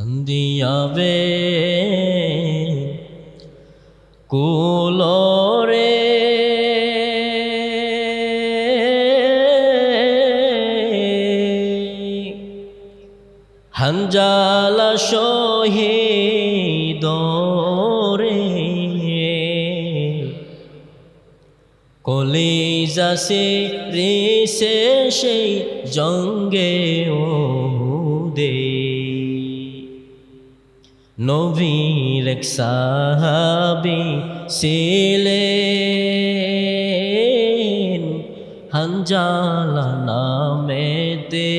কান্দিয়াবে কুলরে হানজালা শহীদ রে কলিজা সে রেসে সেই জঙ্গে ওদে নবীর এক সাহাবী ছিলেন হানজালা নামেতে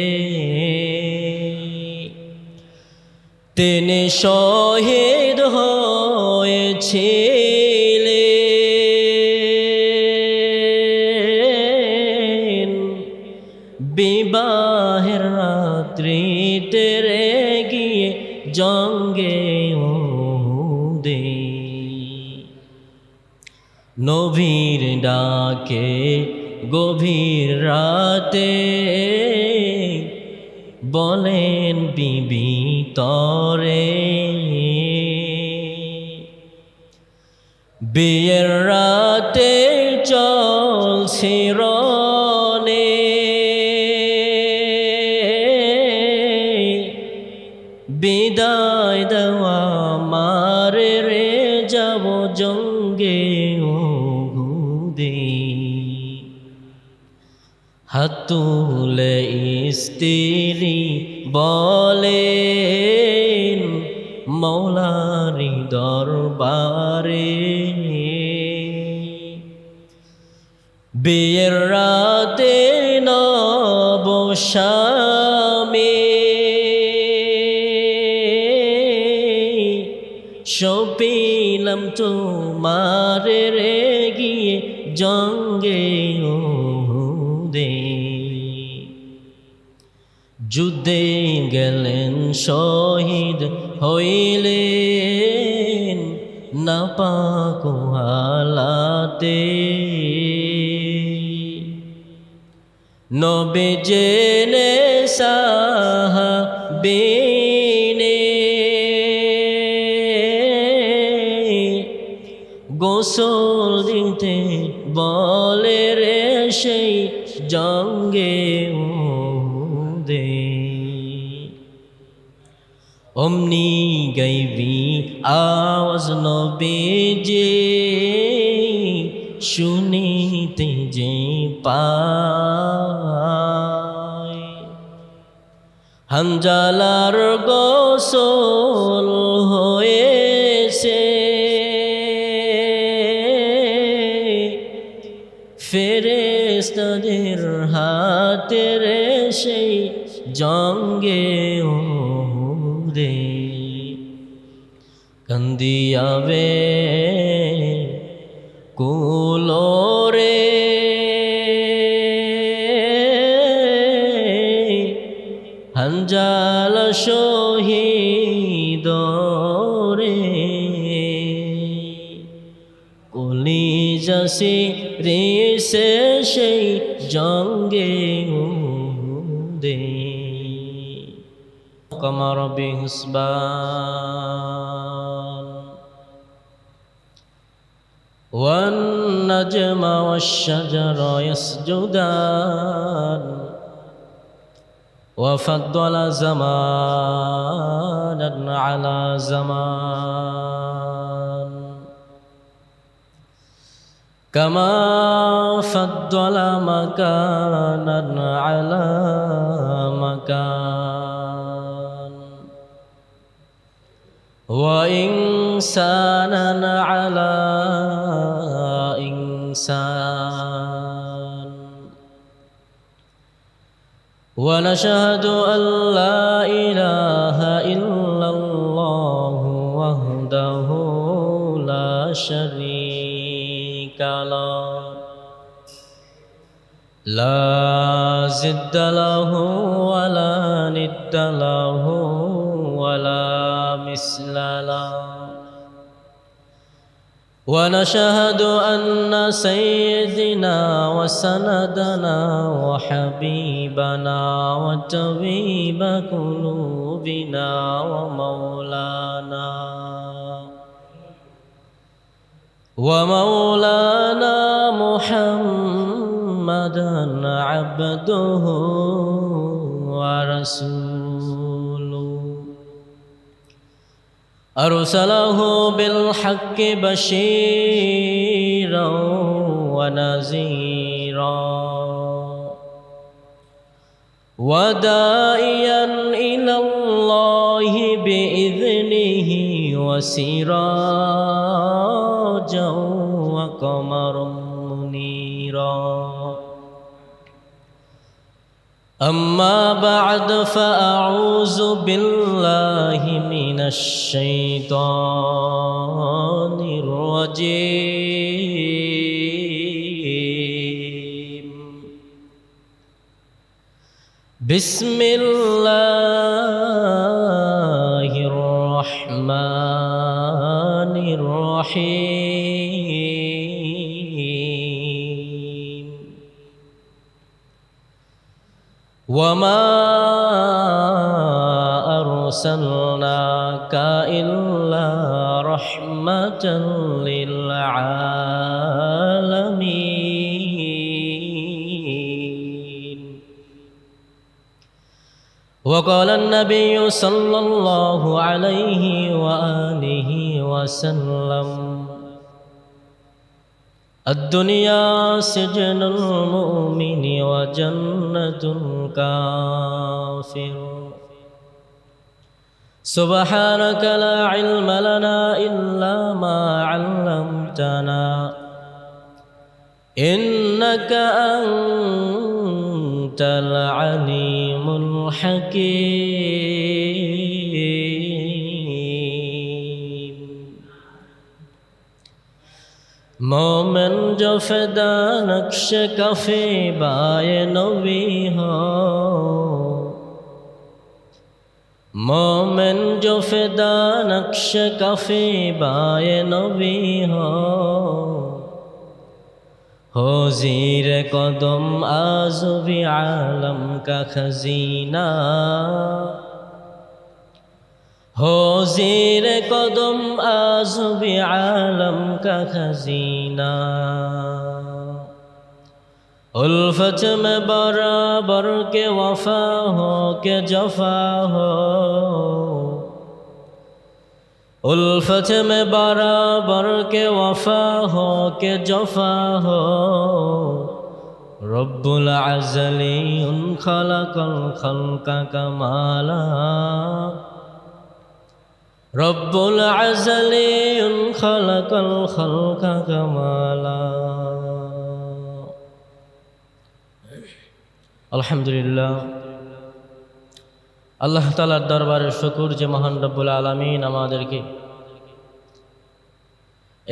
তিনি শহীদ হয়েছিলেন বিবাহের রাত্রিতে রে গিয়ে জঙ্গে ওদে নবীর ডাকে গভীর রাতে বলেন বিবি তরে বিয়ের রাতে চলছে রনে বিদায় দেওয়া মারে রে যাব জঙ্গে ওদে হাত তুলে স্ত্রী বলেন মৌলারি দরবারে বিয়ের রাতে নবস্বামী সপিলাম তোমার রে গিয়ে জঙ্গে ওদে যুদ্ধে গেলেন শহীদ হইলেন নাপাক হালাতে নবী জেনে সাহাবীনে গোসল দিতে বলে রে সেই জঙ্গে ওদে অমনি গাইবি আওয়াজ নবীজি শুনিতে যে পায় হানজালার গোসল হয়েছে ফেরেশতাদের হাতে রে সেই জঙ্গে ওদে কান্দিয়াবে কুলরে হানজালা শহীদ রে কলিজা সে রেসে সেই জঙ্গে ওদে কমর বিহুসবান والنجم والشجر يسجدان وفضل زمانا على زمان كما فضل مكانا على مكان وإنسانا على إنسان ونشهد أن لا إله إلا الله وحده لا شريك له لا ضد له ولا ند له ولا مثل له ونشهد أن سيدنا وسندنا وحبيبنا وطبيب قلوبنا قلوبنا ومولانا محمدا عبده ورسوله أرسله بالحق بشيرا ونذيرا وداعيا إلى الله بإذنه وسراجا وقمرا منيرا أما بعد فأعوذ بالله من الشيطان الرجيم بسم الله الرحمن الرحيم وما أرسلناك إلا رحمة للعالمين وقال النبي صلى الله عليه وآله وسلم الدنيا سجن المؤمن وجنة الكافر سبحانك لا علم لنا إلا ما علمتنا إنك أنت العليم الحكيم مومن جو فدا نقش کفی بائے نبی ہو مومن جو فدا نقش کفی بائے نبی ہو زیر قدم آزب عالم کا خزینہ ہو زیر قدم آزب عالم کا خزینہ الفت میں برابر کے وفا ہو کہ جفا ہو الفت میں برابر کے وفا ہو کہ جفا ہو رب العزلی خلق الخلق کمالا رب العزلی خلق الخلق کمالا আলহামদুলিল্লাহ আল্লাহ তাআলার দরবারে শুকর যে মহান রব্বুল আলামিন আমাদেরকে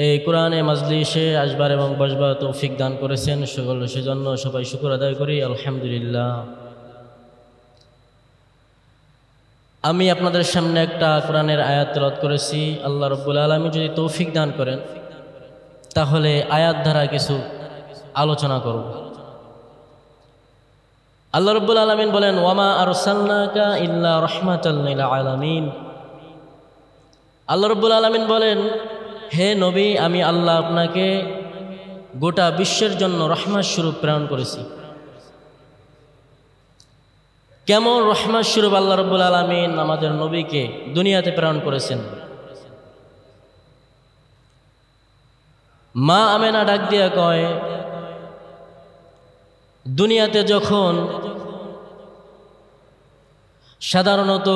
এই কোরআনে মাজলিসে আসবার এবং বসবার তৌফিক দান করেছেন সেজন্য সবাই শুকর আদায় করি আলহামদুলিল্লাহ। আমি আপনাদের সামনে একটা কোরআনের আয়াত তেলাওয়াত করেছি। আল্লাহ রব্বুল আলামিন যদি তৌফিক দান করেন তাহলে আয়াত দ্বারা কিছু আলোচনা করব। আল্লাহ রব্বুল আলামিন বলেন ওয়ামা আরসালনাকা ইল্লা রাহমাতাল লিল আলামিন। আল্লাহ রব্বুল আলামিন বলেন হে নবী আমি আল্লাহ আপনাকে গোটা বিশ্বের জন্য রহমত স্বরূপ প্রেরণ করেছি। কেমন রহমত স্বরূপ আল্লাহ রব্বুল আলামিন আমাদের নবীকে দুনিয়াতে প্রেরণ করেছেন। মা আমেনা ডাক দিয়া কয় দুনিয়াতে যখন সাধারণত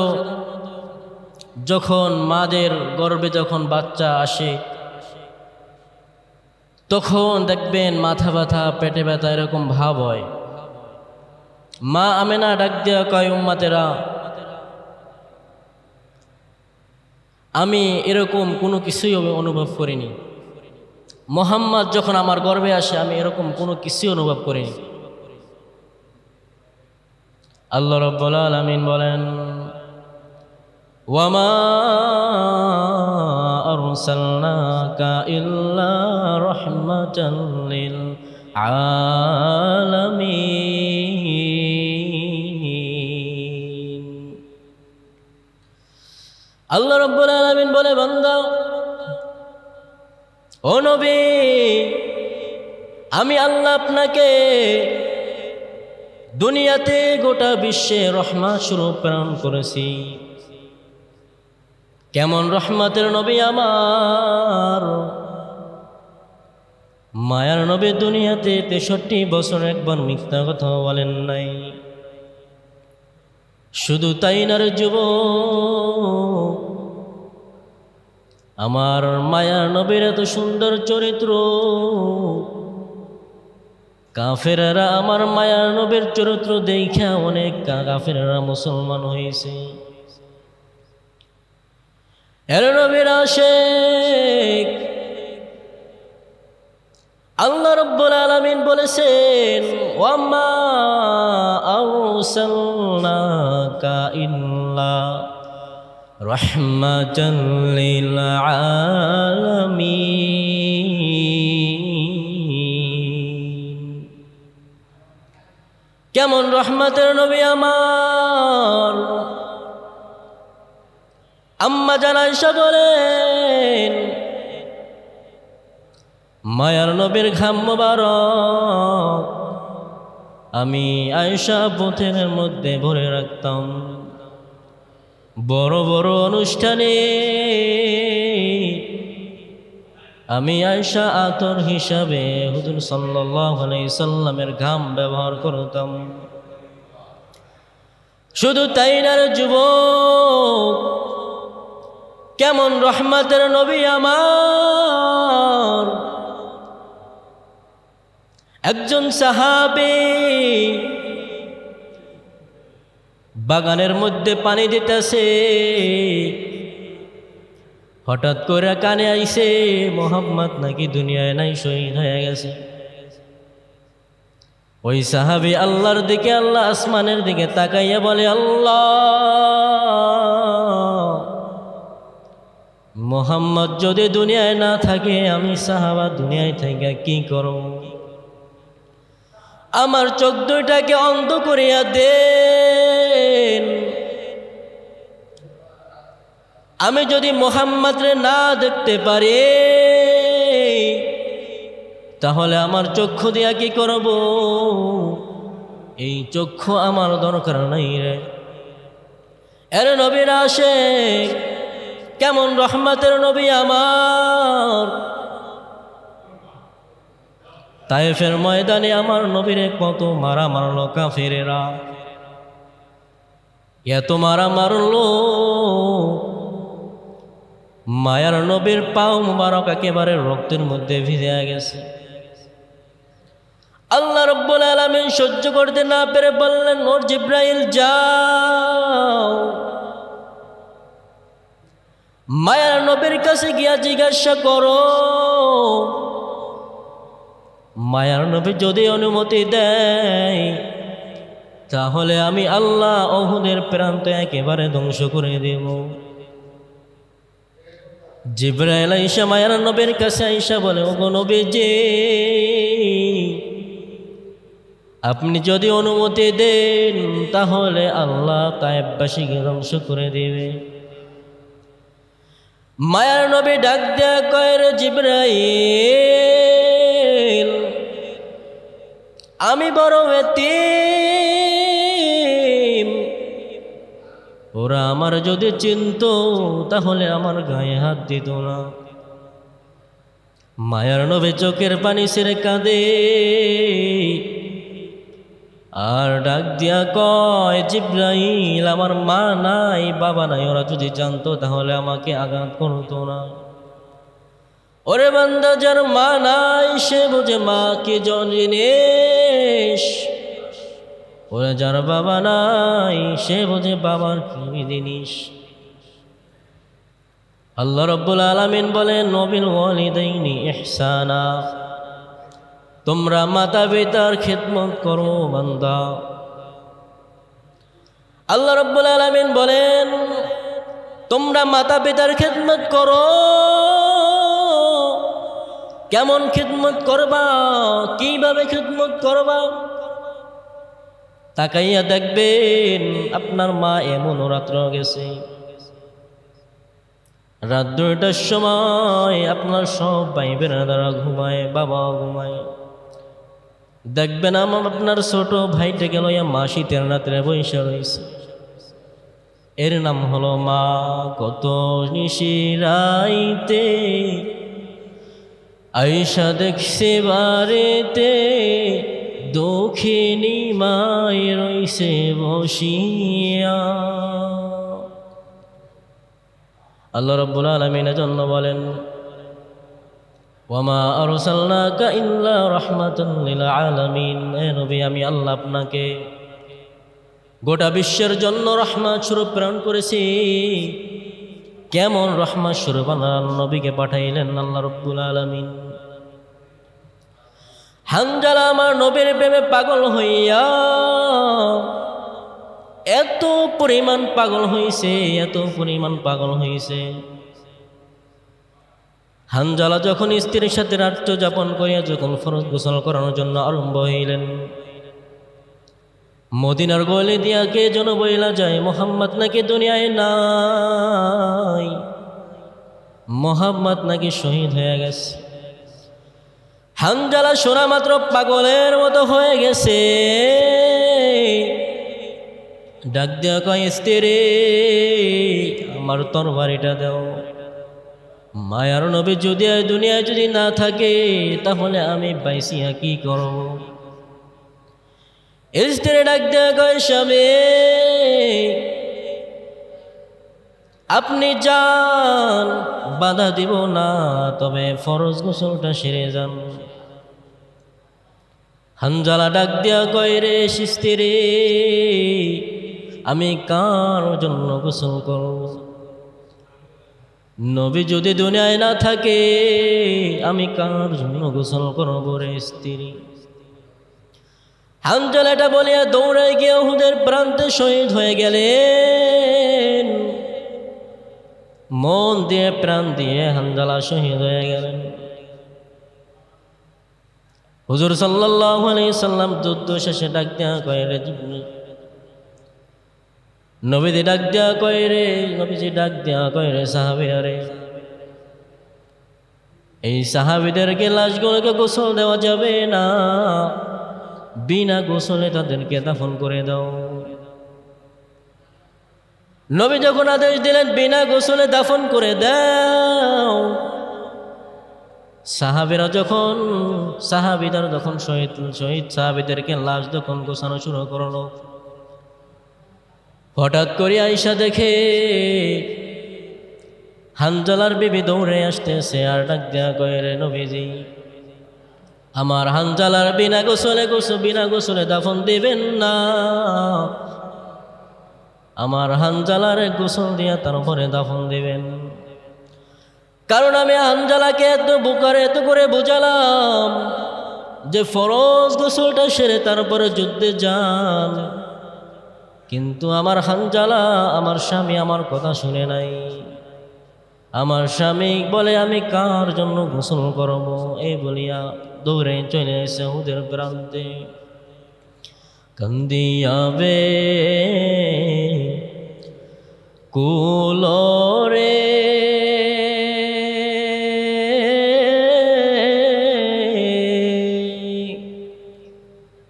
যখন মাদের গর্ভে যখন বাচ্চা আসে তখন দেখবেন মাথা ব্যথা পেটে ব্যথা এরকম ভাব হয়। মা আমেনা ডাক দিয়া কয় উম্মতেরা আমি এরকম কোনো কিছুই অনুভব করিনি। মুহাম্মদ যখন আমার গর্ভে আসে আমি এরকম কোনো কিছুই অনুভব করিনি। আল্লাহ রাব্বুল আলামিন বলেন ওয়ামা আরসালনাকা ইল্লা রাহমাতাল লিল আলামিন। আল্লাহ রাব্বুল আলামিন বলে, বান্দা ও নবী, আমি আল্লাহ আপনাকে দুনিয়াতে গোটা বিশ্বে রহমত স্বরূপ প্রেরণ করেছি। কেমন রহমতের নবী আমার! মায়ার নবী দুনিয়াতে 63 বছর একবার মিথ্যা কথা বলেন নাই। শুধু তাই না রে যুবক, আমার মায়ার নবীর এত সুন্দর চরিত্র, কাফেররা আমার মায়ার নবীর চরিত্র দেখা অনেক কাফেররা মুসলমান হয়েছে। এর নবীর আশিক আল্লাহ রাব্বুল আলামিন বলেছেন, ওয়ামা আরসালনাকা ইল্লা রাহমাতাল লিল আলামিন। কেমন রহমতের নবী আমার! আম্মা জান আয়েশা বলেন, মায়ার নবীর ঘাম মোবারক আমি আয়েশা পথের মধ্যে ভরে রাখতাম। বড় বড় অনুষ্ঠানে আমি আয়েশা আতর হিসাবে হুজুর সাল্লাল্লাহু আলাইহি সাল্লামের ঘাম ব্যবহার করতাম। শুধু তাই না রে যুবক, কেমন রহমতের নবী আমার! একজন সাহাবী বাগানের মধ্যে পানি দিতেছে, হঠাৎ করে কানে আইছে মোহাম্মদ নাকি দুনিয়ায় নাই, শহীদ হয়ে গেছে। ওই সাহাবী আল্লাহর দিকে, আল্লাহ আসমানের দিকে তাকাইয়া বলে, আল্লাহ, মোহাম্মদ যদি দুনিয়ায় না থাকে, আমি সাহাবা দুনিয়ায় থেকে কি করব? আমার চোখ দুইটাকে অন্ধ করিয়া দেন। আমি যদি মুহাম্মদরে না দেখতে পারি, তাহলে আমার চক্ষু দিয়া কি করব? এই চক্ষু আমার দরকার নাই রে। এর নবীর আশিক কেমন রহমতের নবী আমার! তায়েফের ময়দানে আমার নবীরে কত মারা মারলো কাফেরেরা, এত মারা মারলো, মায়ার নবীর পাও মুবারক একেবারে রক্তের মধ্যে ভিজে গেছে। আল্লাহ রাব্বুল আলামিন সহ্য করতে না পেরে বললেন, ওর জিব্রাইল যাও, মায়ার নবীর কাছে গিয়া জিজ্ঞাসা করো, মায়ার নবী যদি অনুমতি দেয়, তাহলে আমি আল্লাহ উহুদের প্রান্ত একেবারে ধ্বংস করে দেব। জিবরাইল আইসা মায়ার নবীর কাছে আইসা বলে, ওগো নবীজি, আপনি যদি অনুমতি দেন, তাহলে আল্লাহ তায়েফবাসীকে ধ্বংস করে দেবে। মায়ার নবী ডাক দেয়া কয়, রে জিবরাইল, আমি বড় এতিম, ওরা আমার যদি চিনতো তাহলে আমার গায়ে হাত দিত না। মায়ার নবী চোখের পানি ছেড়ে কাঁদে আর ডাক দিয়া কয়, জিবরাইল, আমার মা নাই, বাবা নাই, ওরা যদি জানতো তাহলে আমাকে আঘাত করতো না। ওরে বান্দা, যার মা নাই সে বোঝে মা কি জিনিস, ওরে যার বাবা নাই সে বোঝে বাবার কি জিনিস। আল্লাহ রাব্বুল আলামিন বলেন, ওয়াবিল ওয়ালিদাইনি ইহসানা, তোমরা মাতা পিতার খিদমত করো বান্দা। আল্লাহ রাব্বুল আলামিন বলেন, তোমরা মাতা পিতার খিদমত করো। কেমন খিদমত করবা, কিভাবে খিদমত করবা? তাকাইয়া দেখবেন আপনার মা এমন রাত্র গেছে, রাত 2টার সময় আপনার সব ভাই বোনেরা ঘুমায়, বাবাও ঘুমায়। দেখবেন আপনার ছোট ভাইটাকে লইয়া মা শীতের রাত্রে বৈশা রয়েছে। এর নাম হলো মা। কত নিশিরাইতে আইসা দেখছে বাড়িতে, দক্ষিণী মাই রইছে বসিয়া। আল্লাহ রাব্বুল আলামিন জন্য বলেন, ওয়ামা আরসালনাকা ইল্লা রাহমাতাল লিল আলামিন। হে নবী, আমি আল্লাহ আপনাকে গোটা বিশ্বের জন্য রহমত স্বরূপ প্রেরণ করেছি। কেমন রহমত স্বরূপ আল্লাহ নবীকে পাঠাইলেন আল্লাহ রাব্বুল আলামিন। হানজালা আমার নবীর প্রেমে পাগল হইয়া এত পরিমাণ পাগল হইছে, এত পরিমাণ পাগল হইছে। হানজালা যখন স্ত্রীর সাথে রাত্র যাপন করিয়া যখন ফরজ গোসল করানোর জন্য আরম্ভ হইলেন, মদিনার গলি দিয়া কে যেন বইলা যায়, মোহাম্মদ নাকি দুনিয়ায় নাই, মোহাম্মদ নাকি শহীদ হয়ে গেছে। হানজালা শোনা মাত্র পাগলের মতো হয়ে গেছে। ডাক দেওয়া কয়, স্ত্রী আমার তরবারিটা দাও। মায়ার নবী যদি দুনিয়ায় যদি না থাকে, তাহলে আমি বাইসিয়া কি করব? স্ত্রী ডাক দেওয়া কয়, স্বামী আপনি যান, বাধা দিব না, তবে ফরজ গোসলটা সেরে যান। হানজালা ডাক দেওয়া কয়, রে স্ত্রী আমি কার জন্য গোসল করব? নবী যদি দুনিয়ায় না থাকে, আমি কার জন্য গোসল করব রে স্ত্রী? হানজালা এটা বলিয়া দৌড়ে গিয়ে উহুদের প্রান্তে শহীদ হয়ে গেলেন। মন দিয়ে প্রাণ দিয়ে হানজালা শহীদ হয়ে গেলেন। হুজুর সাল্লাল্লাহু আলাইহি সাল্লাম যুদ্ধ শেষে ডাক দেয়া কয়, রে নবীজি ডাক দেয়া কয়, রে নবীজি ডাক দেয়া কয়, রে সাহাবীরা রে, এই সাহাবীদেরকে লাশগুলোকে গোসল দেওয়া যাবে না, বিনা গোসলে তাদেরকে দাফন করে দাও। নবী যখন আদেশ দিলেন বিনা গোসলে দাফন করে দাও, সাহাবীরা যখন শহীদ সাহাবীদেরকে লাশ যখন গোছানো শুরু করলো, হঠাৎ করে আয়েশা দেখে হানজালার বিবি দৌড়ে আসতেছে আর ডাক দেয়া কয়, রে নবীজি আমার হানজালার বিনা গোসলে দাফন দিবেন না, আমার হানজালার গোসল দিয়া তার উপরে দাফন দিবেন। কারণ আমি হানজালাকে এত করে বুঝালাম যে ফরজ গোসলটা সেরে তারপরে যুদ্ধে যান, কিন্তু আমার হানজালা আমার স্বামী আমার কথা শুনে নাই। আমার স্বামী বলে আমি কার জন্য গোসল করব? এই বলিয়া দৌড়ে চলে এসে উহুদের প্রান্তে কান্দিয়াবে কুলরে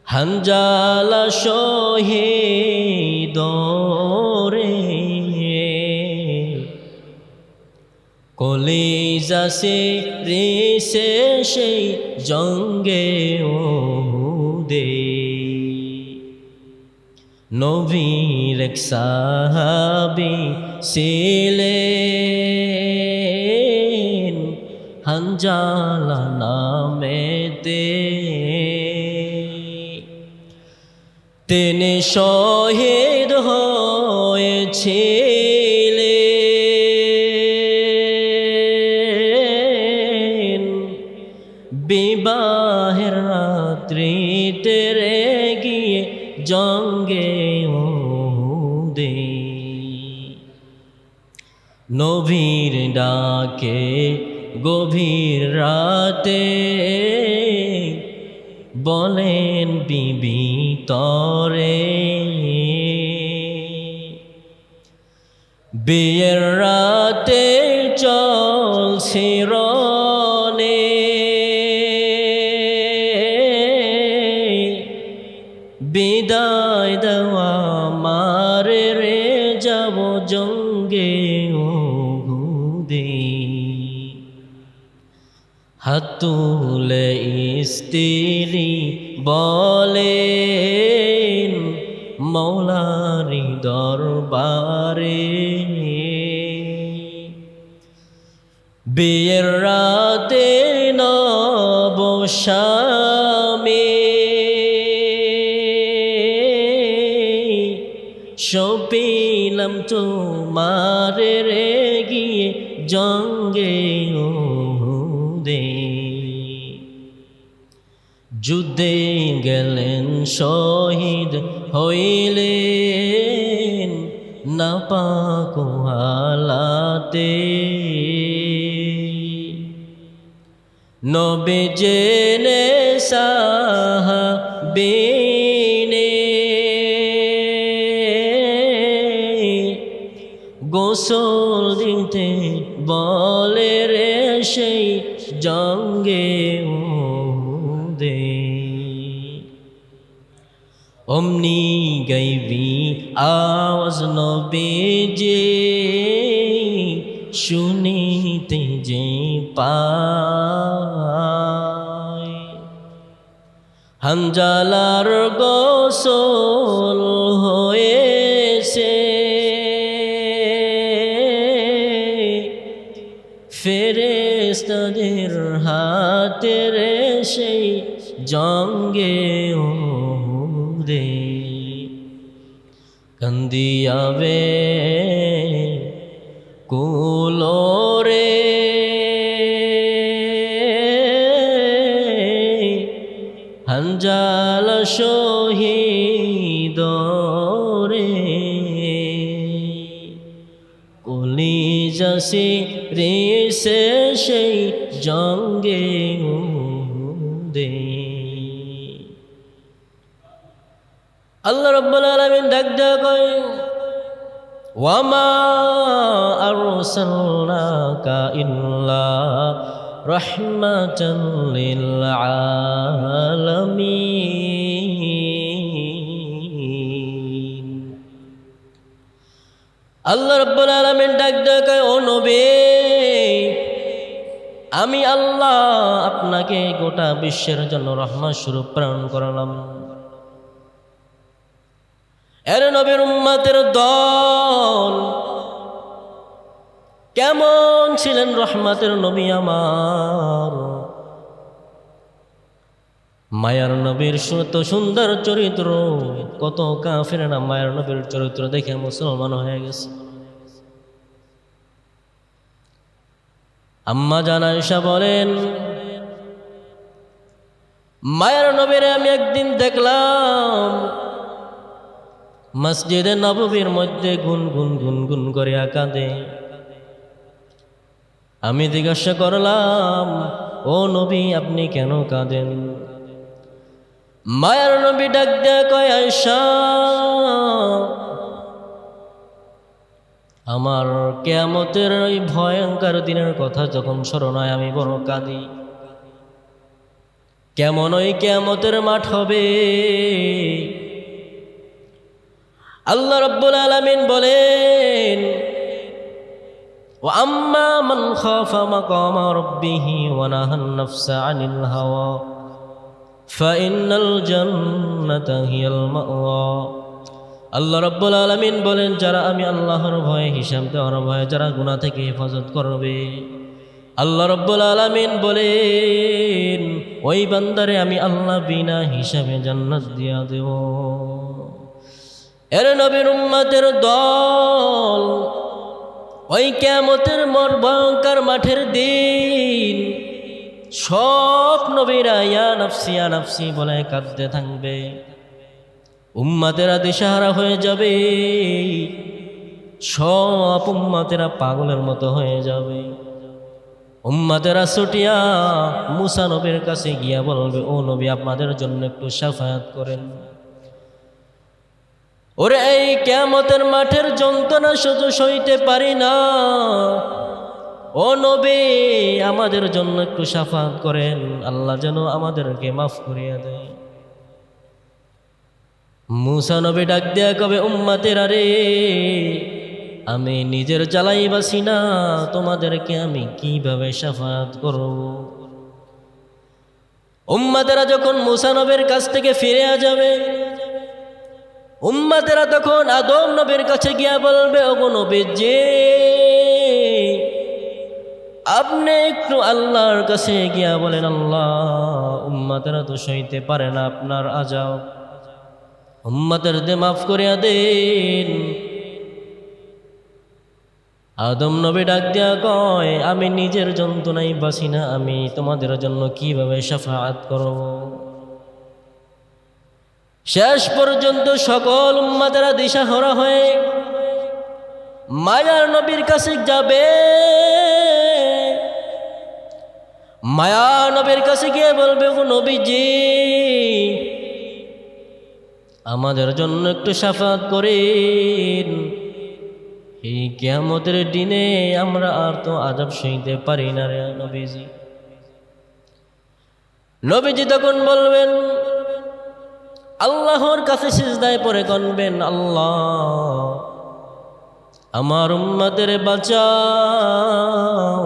হানজালা শহীদ রে, কলিজা সে রেসে সেই জঙ্গে ওহুদে, নবীর এক সাহাবী ছিলেন হানজালা নামেতে, তিনি শহীদ হয়েছিলেন বিবাহের রাত্রিতে রে গিয়ে জঙ্গে ওহুদে। নবীর ডাকে গভীর রাতে বলেন বিবি তরে, বিয়ের রাতে চলছে রনে বিদায় দেওয়া মারে রে যাব জঙ্গে ওহুদে হাত তুলে স্ত্রী বলেন মৌলারি দরবারে বিয়ের রাতে নবস্বামী সপিলাম তোমারে রে গিয়ে জঙ্গে ওহুদে যুদ্ধে গেলেন শহীদ হইলেন নাপাক হালাতে নবী জেনে সাহাবীনে গোসল দিতে বলে রে সেই জঙ্গে ওহুদে অমনি গাইবি আওয়াজ নবীজি শুনিতে যে পায় হানজালার গোসল হয়েছে ফেরেশতাদের হাতে রে সেই জঙ্গে ওহুদে কান্দিয়াবে কুলোরে হানজালা শহীদ রে কলিজাসি রেসে সেই জঙ্গে ওহুদে আল্লাহ রাব্বুল আলামিন ডাক দেয়া কয় ওয়ামা আরসালনাকা ইল্লা রাহমাতাল লিল আলামিন আল্লাহ রাব্বুল আলামিন ডাক দেয়া কয় ও নবী আমি আল্লাহ আপনাকে গোটা বিশ্বের জন্য রহমত স্বরূপ প্রেরণ করলাম এর নবীর উম্মতের দল কেমন ছিলেন রহমতের নবী আমার মায়ার নবীর এত সুন্দর চরিত্র কত কাফেরেরা মায়ার নবীর চরিত্র দেখে মুসলমান হয়ে গেছে আম্মা জান আয়েশা বলেন মায়ার নবীরে আমি একদিন দেখলাম মসজিদে নববীর মধ্যে গুনগুন গুনগুন করে কাঁদে আমি জিজ্ঞাসা করলাম ও নবী আপনি কেন কাঁদেন মায়ার নবী ডাক দেয়া কয় আয়েশা আমার কিয়ামতের ওই ভয়ঙ্কর দিনের কথা যখন স্মরণ হয় আমি বড় কাঁদি কেমন ওই কিয়ামতের মাঠ হবে আল্লাহ রাব্বুল আলামিন বলেন ওয়া আম্মা মান খাফা মাকামা রাব্বিহি ওয়া নাহান নাফসা আনিল হাওয়া ফাইন্নাল জান্নাতা হিয়াল মাওয়া আল্লাহ রাব্বুল আলামিন বলেন যারা আমি আল্লাহর ভয়ে হিসাব দেওয়ার ভয়ে যারা গুনাহ থেকে হেফাজত করবে আল্লাহ রাব্বুল আলামিন বলেন ওই বান্দারে আমি আল্লাহ বিনা হিসাবে জান্নাত দিয়া দেব এর নবীর উম্মতের দল ওই কিয়ামতের ভয়ঙ্কর মাঠের দিন সব নবীরা ইয়া নাফসি বলে কাঁদতে থাকবে উম্মতেরা দিশাহারা হয়ে যাবে সব উম্মতেরা পাগলের মতো হয়ে যাবে উম্মতেরা ছুটিয়া মুসা নবীর কাছে গিয়া বলবে ও নবী আপনাদের জন্য একটু শাফায়াত করেন ওরে এই কিয়ামতের মাঠের যন্ত্রণা শুধু সইতে পারি না ও নবী আমাদের জন্য একটু শাফাত করেন, আল্লাহ যেন আমাদেরকে মাফ করিয়া দেয়। মুসা নবী ডাক দেয়া কবে, উম্মতেরা রে, আমি নিজের জ্বালাই বাসি না, তোমাদেরকে আমি কিভাবে শাফাত করব? উম্মতেরা যখন মুসা নবীর কাছ থেকে ফিরে যাবে, উম্মতেরা তখন আদম নবীর কাছে গিয়া বলবে, ওগো নবীজি, আপনি একটু আল্লাহর কাছে গিয়া বলেন, আল্লাহ উম্মতেরা তো সইতে পারে না আপনার আযাব, উম্মতেরদের মাফ করিয়া দেন। আদম নবী ডাক দিয়া কয়, আমি নিজের যন্ত্রণাই বাসি না, আমি তোমাদের জন্য কিভাবে শাফাআত করব? শেষ পর্যন্ত সকল উম্মতেরা দিশাহারা হয়ে মায়ার নবীর কাছে যাবে। মায়া নবীর কাছে গিয়ে বলবে, ও নবীজি, আমাদের জন্য একটু শাফাত করেন, এই কিয়ামতের দিনে আমরা আর তো আযাব সইতে পারি না রে নবীজি। নবীজি তখন বলবেন, আল্লাহর কাছে সিজদায় পড়ে কাঁদবেন, আল্লাহ আমার উম্মতের বাঁচাও,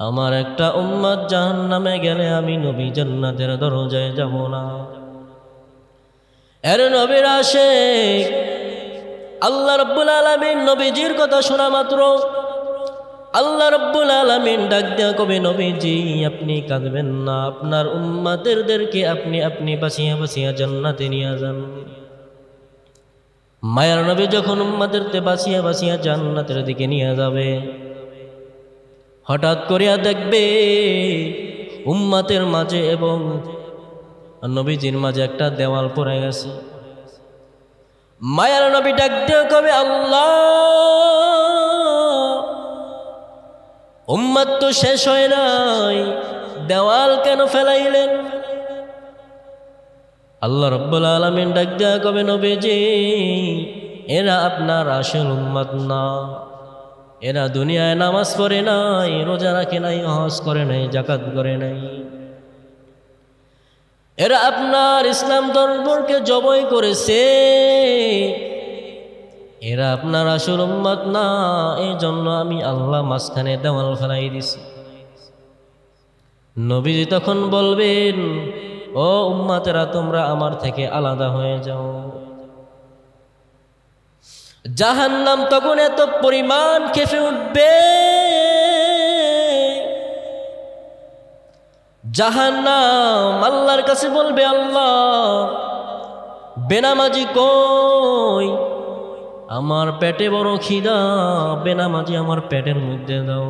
আমার একটা উম্মত জাহান্নামে গেলে আমি নবী জান্নাতের দরজায় যাব না। এর নবীর আশিক আল্লাহ রাব্বুল আলামিন নবীজির কথা শোনা মাত্র আল্লাহ রাব্বুল আলামিন ডাক দেয়া কবে, নবীজি আপনি কাঁদবেন না, আপনার উম্মতদেরকে আপনি আপনি বাঁচিয়ে বাঁচিয়ে জান্নাতে নিয়ে যান। মায়ার নবী যখন উম্মতদেরকে বাঁচিয়ে বাঁচিয়ে জান্নাতের দিকে নিয়ে যাবে, হঠাৎ করিয়া দেখবে উম্মতের মাঝে এবং নবীজির মাঝে একটা দেওয়াল পড়ে গেছে। মায়ার নবী ডাক দেয়া কবে, আল্লাহ উম্মত তো শেষ হয় নাই, দেওয়াল কেন ফেলাইলেন? আল্লাহ রাব্বুল আলামিন ডাক দেয়া কবে, নবীজি এরা আপনার আসল উম্মত না, এরা দুনিয়ায় নামাজ পড়ে নাই, রোজা রাখে নাই, হজ করে নাই, যাকাত করে নাই, এরা আপনার ইসলাম ধর্মকে জবই করেছে, এরা আপনার আসল উম্মত না, এই জন্য আমি আল্লাহ মাঝখানে দেওয়াল ফেলাই দিছি। নবীজি তখন বলবেন, ও উম্মতেরা তোমরা আমার থেকে আলাদা হয়ে যাও। জাহান্নাম তখন এত পরিমাণ কেঁপে উঠবে, জাহান্নাম আল্লাহর কাছে বলবে, আল্লাহ বেনামাজি কই, আমার পেটে বড় খিদা, বেনামাজি আমার পেটের মধ্যে দাও।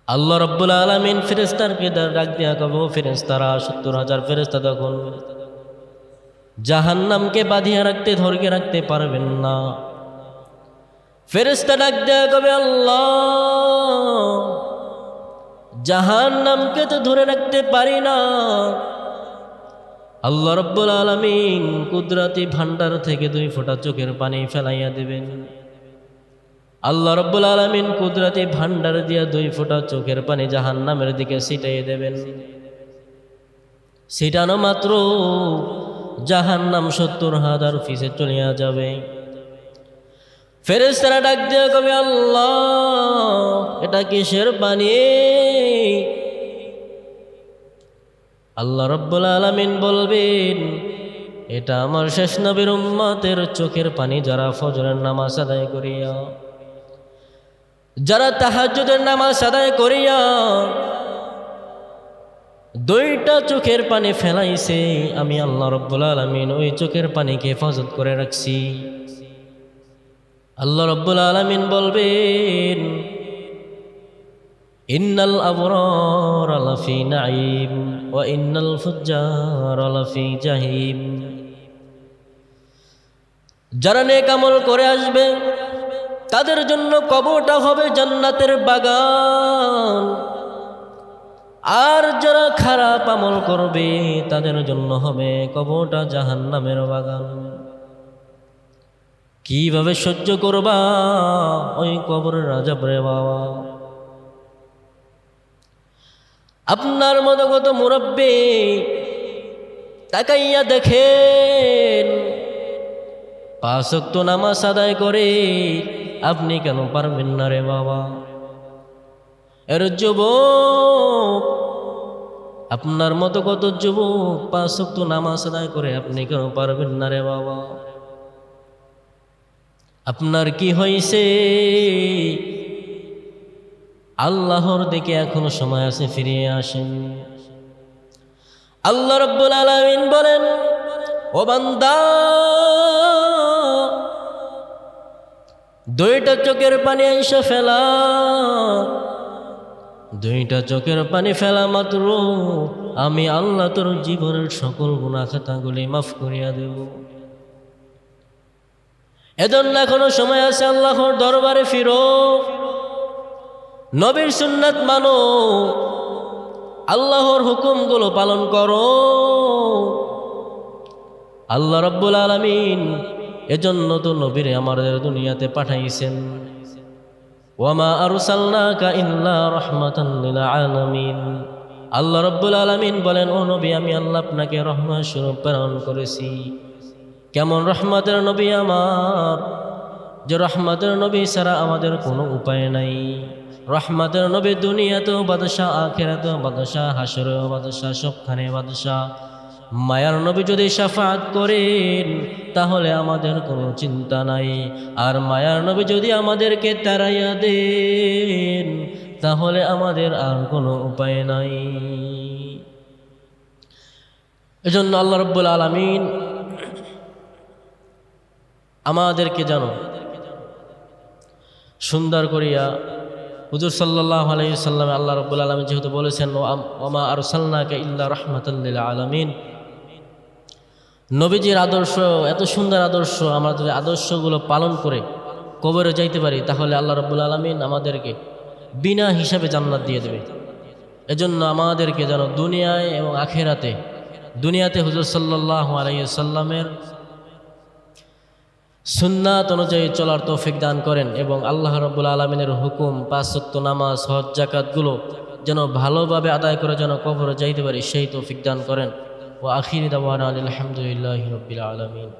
আল্লাহ রাব্বুল আলামিন ফেরেশতাকে ডাক দিয়া কবে, ফেরেশতারা ৭০,০০০ ফেরেশতা তখন জাহান্নামকে বাঁধিয়ে রাখতে ধরে রাখতে পারবেন না। ফেরেশতা ডাক দেয়া কবে, আল্লাহ জাহান্নামকে তো ধরে রাখতে পারি না। আল্লাহ রাব্বুল আলামিন কুদরতি ভান্ডার থেকে 2 ফোঁটা চোখের পানি ফেলাইয়া দিবেন। আল্লাহ রাব্বুল আলামিন কুদরতি ভান্ডার দিয়া 2 ফোঁটা চোখের পানি জাহান্নামের দিকে ছিটাইয়ে দেবেন। ছিটানো মাত্র জাহান্নাম ৭০,০০০ পিছে চলিয়া যাবে। ফেরেশতারা ডাক দিয়ে কবে, আল্লাহ এটা কিসের পানি? আল্লাহ রাব্বুল আলামিন বলবেন, এটা আমার শেষ নবীর উম্মতের চোখের পানি, যারা ফজরের নামাজ আদায় করিয়া, যারা তাহাজ্জুদের নামাজ আদায় করিয়া 2টা চোখের পানি ফেলাইছে, আমি আল্লাহ রাব্বুল আলামিন ওই চোখের পানিকে হেফাজত করে রাখছি। আল্লাহ রাব্বুল আলামিন বলবেন, ইন্নাল আবরারা লাফি নাঈম ওয়া ইন্নাল ফুজ্জারা লাফি জাহিম। যারা নেক আমল করে আসবে তাদের জন্য কবরটা হবে জান্নাতের বাগান, আর যারা খারাপ আমল করবে তাদের জন্য হবে কবরটা জাহান্নামের বাগান। কিভাবে সহ্য করবা ওই কবরের আযাব রে বাবা। আপনার মতো কত মুরব্বী তাকাইয়া দেখেন, 5 ওয়াক্ত নামাজ আদায় করে আপনি কেন পারবেন না রে বাবা? এর যুবক, আপনার মতো কত যুবক 5 ওয়াক্ত নামাজ আদায় করে আপনি কেন পারবেন না রে বাবা? আপনার কি হয়েছে? আল্লাহর দিকে এখনো সময় আছে, ফিরিয়ে আসেন। আল্লাহ রাব্বুল আলামিন বলেন, ও বান্দা, 2টা চোখের পানি আইসা ফেলা, 2টা চোখের পানি ফেলা মাত্র আমি আল্লাহ তোর জীবনের সকল গুনাহ খাতাগুলি মাফ করিয়া দেব। এজন্য এখনো সময় আছে, আল্লাহর দরবারে ফিরো, নবীর সুন্নাত মানো, আল্লাহর হুকুমগুলো পালন করো। আল্লাহ রাব্বুল আলামিন এজন্য তো নবীরে আমাদের দুনিয়াতে পাঠাইছেন। ওয়ামা আরসালনাকা ইল্লা রাহমাতান লিল আলামিন। আল্লাহ রাব্বুল আলামিন বলেন, ও নবী, আমি আল্লাহ আপনাকে রহমত স্বরূপ প্রেরণ করেছি। কেমন রহমতের নবী আমার, যে রহমতের নবী ছাড়া আমাদের কোনো উপায় নাই। রহমতের নবী দুনিয়াতেও বাদশাহ, আখিরাতেও বাদশাহ, হাসরেও বাদশাহ, সবখানে বাদশাহ। মায়ার নবী যদি শাফাআত করেন তাহলে আমাদের কোনো চিন্তা নাই, আর মায়ার নবী যদি আমাদেরকে তাড়াইয়া দেন তাহলে আমাদের আর কোনো উপায় নাই। এজন্য আল্লাহ রাব্বুল আলামিন আমাদেরকে যেন সুন্দর করিয়া, হুজুর সাল্লাল্লাহু আলাইহি সাল্লাম, আল্লাহ রাব্বুল আলামিন যেহেতু বলেছেন ওয়ামা আরসালনাকা ইল্লা রাহমাতাল লিল আলামিন, নবীজির আদর্শ এত সুন্দর আদর্শ, আমরা যদি আদর্শগুলো পালন করে কবরে যাইতে পারি তাহলে আল্লাহ রাব্বুল আলামিন আমাদেরকে বিনা হিসাবে জান্নাত দিয়ে দেবে। এজন্য আমাদেরকে যেন দুনিয়ায় এবং আখিরাতে, দুনিয়াতে হুজুর সাল্লাল্লাহু আলাইহি সাল্লামের সুন্নাত অনুযায়ী চলার তৌফিক দান করেন, এবং আল্লাহ রাব্বুল আলামিনের হুকুম 5 ওয়াক্ত নামাজ, হজ, যাকাতগুলো যেন ভালোভাবে আদায় করে যেন কবরে যাইতে পারি সেই তৌফিক দান করেন। ওয়া আখিরি দাওয়ানা আলহামদুলিল্লাহি রাব্বিল আলামিন।